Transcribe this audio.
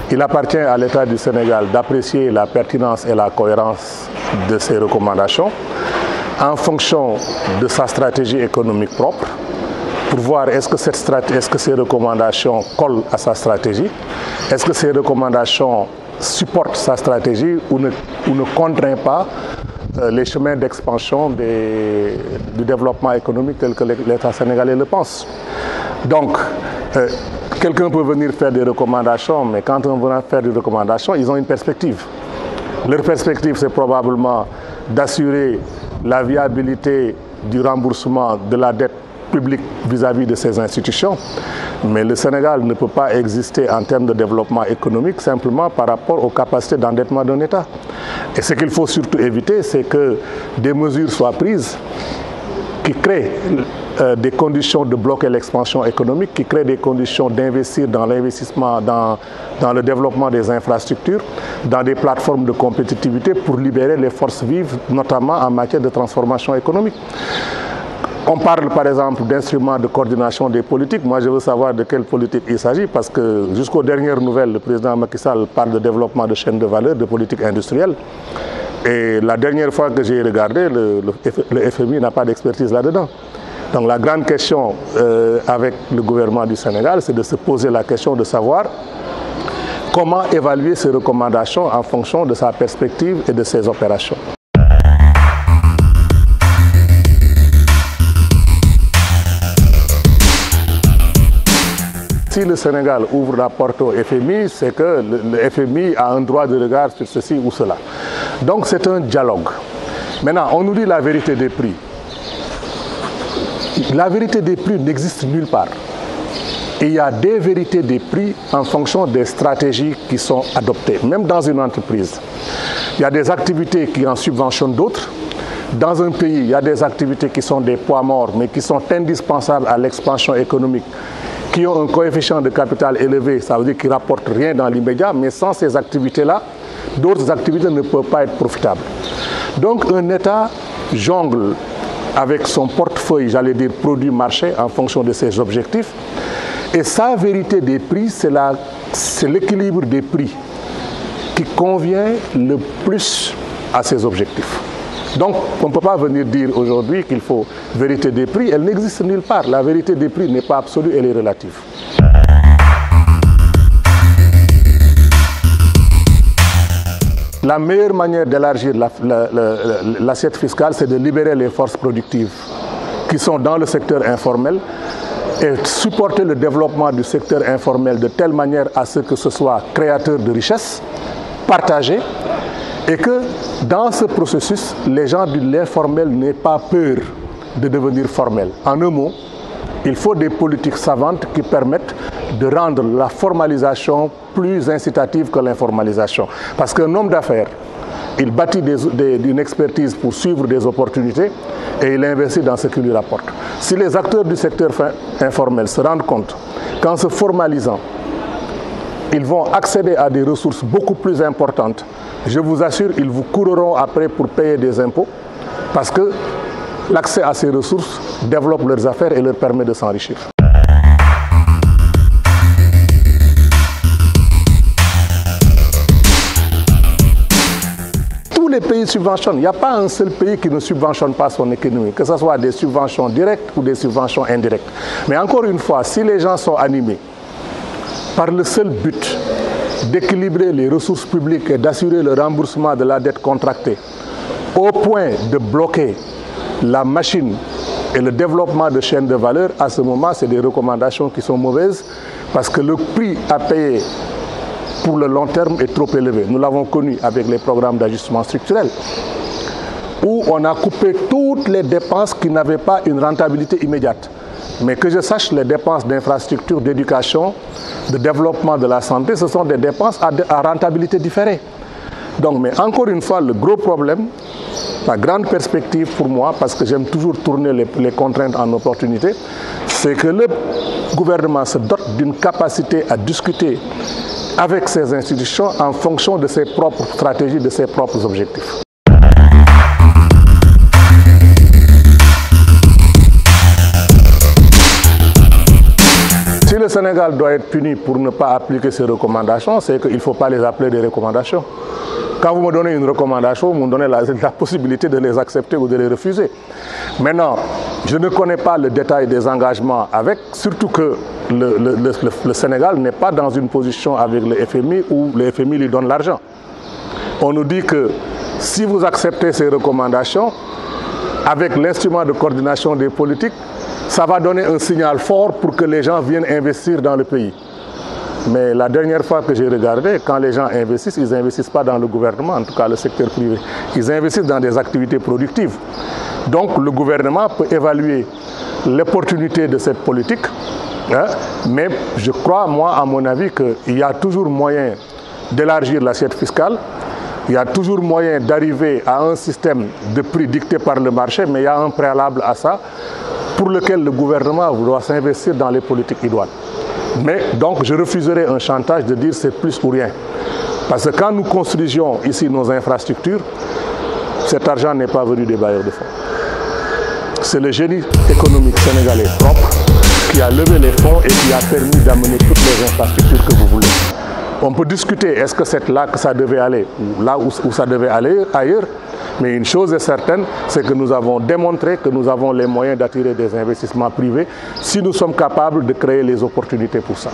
Il appartient à l'État du Sénégal d'apprécier la pertinence et la cohérence de ces recommandations en fonction de sa stratégie économique propre, pour voir est-ce que ces recommandations collent à sa stratégie, est-ce que ces recommandations supportent sa stratégie ou ne contraignent pas les chemins d'expansion du développement économique tel que l'État sénégalais le pense. Donc, quelqu'un peut venir faire des recommandations, mais quand on vient faire des recommandations, ils ont une perspective. Leur perspective, c'est probablement d'assurer la viabilité du remboursement de la dette publique vis-à-vis de ces institutions. Mais le Sénégal ne peut pas exister en termes de développement économique simplement par rapport aux capacités d'endettement d'un État. Et ce qu'il faut surtout éviter, c'est que des mesures soient prises qui créent des conditions de bloquer l'expansion économique, qui créent des conditions d'investir dans l'investissement, dans le développement des infrastructures, dans des plateformes de compétitivité pour libérer les forces vives, notamment en matière de transformation économique. On parle par exemple d'instruments de coordination des politiques. Moi, je veux savoir de quelle politique il s'agit parce que jusqu'aux dernières nouvelles, le président Macky Sall parle de développement de chaînes de valeur, de politique industrielle. Et la dernière fois que j'ai regardé, le FMI n'a pas d'expertise là-dedans. Donc la grande question avec le gouvernement du Sénégal, c'est de se poser la question de savoir comment évaluer ces recommandations en fonction de sa perspective et de ses opérations. Si le Sénégal ouvre la porte au FMI, c'est que le FMI a un droit de regard sur ceci ou cela. Donc c'est un dialogue. Maintenant, on nous dit la vérité des prix. La vérité des prix n'existe nulle part. Il y a des vérités des prix en fonction des stratégies qui sont adoptées, même dans une entreprise. Il y a des activités qui en subventionnent d'autres. Dans un pays, il y a des activités qui sont des poids morts, mais qui sont indispensables à l'expansion économique, qui ont un coefficient de capital élevé, ça veut dire qu'ils ne rapportent rien dans l'immédiat, mais sans ces activités-là, d'autres activités ne peuvent pas être profitables. Donc un État jongle avec son portefeuille, j'allais dire produit marché, en fonction de ses objectifs. Et sa vérité des prix, c'est l'équilibre des prix qui convient le plus à ses objectifs. Donc, on ne peut pas venir dire aujourd'hui qu'il faut vérité des prix. Elle n'existe nulle part. La vérité des prix n'est pas absolue, elle est relative. La meilleure manière d'élargir l'assiette fiscale, c'est de libérer les forces productives qui sont dans le secteur informel et supporter le développement du secteur informel de telle manière à ce que ce soit créateur de richesses, partagé, et que dans ce processus, les gens de l'informel n'aient pas peur de devenir formels. En un mot, il faut des politiques savantes qui permettent de rendre la formalisation plus incitative que l'informalisation. Parce qu'un homme d'affaires, il bâtit une expertise pour suivre des opportunités et il investit dans ce qui lui rapporte. Si les acteurs du secteur informel se rendent compte qu'en se formalisant, ils vont accéder à des ressources beaucoup plus importantes, je vous assure, ils vous courront après pour payer des impôts parce que l'accès à ces ressources développe leurs affaires et leur permet de s'enrichir. Tous les pays subventionnent. Il n'y a pas un seul pays qui ne subventionne pas son économie, que ce soit des subventions directes ou des subventions indirectes. Mais encore une fois, si les gens sont animés par le seul but d'équilibrer les ressources publiques et d'assurer le remboursement de la dette contractée, au point de bloquer la machine et le développement de chaînes de valeur, à ce moment, c'est des recommandations qui sont mauvaises parce que le prix à payer pour le long terme est trop élevé. Nous l'avons connu avec les programmes d'ajustement structurel, où on a coupé toutes les dépenses qui n'avaient pas une rentabilité immédiate. Mais que je sache, les dépenses d'infrastructure, d'éducation, de développement de la santé, ce sont des dépenses à rentabilité différée. Donc, mais encore une fois, le gros problème, la grande perspective pour moi, parce que j'aime toujours tourner les contraintes en opportunité, c'est que le gouvernement se dote d'une capacité à discuter avec ces institutions en fonction de ses propres stratégies, de ses propres objectifs. Si le le Sénégal doit être puni pour ne pas appliquer ces recommandations, c'est qu'il ne faut pas les appeler des recommandations. Quand vous me donnez une recommandation, vous me donnez la possibilité de les accepter ou de les refuser. Maintenant, je ne connais pas le détail des engagements avec, surtout que le Sénégal n'est pas dans une position avec le FMI où le FMI lui donne l'argent. On nous dit que si vous acceptez ces recommandations, avec l'instrument de coordination des politiques, ça va donner un signal fort pour que les gens viennent investir dans le pays. Mais la dernière fois que j'ai regardé, quand les gens investissent, ils n'investissent pas dans le gouvernement, en tout cas le secteur privé. Ils investissent dans des activités productives. Donc le gouvernement peut évaluer l'opportunité de cette politique, hein, mais je crois, moi, à mon avis, qu'il y a toujours moyen d'élargir l'assiette fiscale, il y a toujours moyen d'arriver à un système de prix dicté par le marché, mais il y a un préalable à ça, pour lequel le gouvernement doit s'investir dans les politiques idoines. Mais donc je refuserai un chantage de dire c'est plus ou rien. Parce que quand nous construisions ici nos infrastructures, cet argent n'est pas venu des bailleurs de fonds. C'est le génie économique sénégalais propre qui a levé les fonds et qui a permis d'amener toutes les infrastructures que vous voulez. On peut discuter, est-ce que c'est là que ça devait aller ou là où ça devait aller ailleurs, mais une chose est certaine, c'est que nous avons démontré que nous avons les moyens d'attirer des investissements privés si nous sommes capables de créer les opportunités pour ça.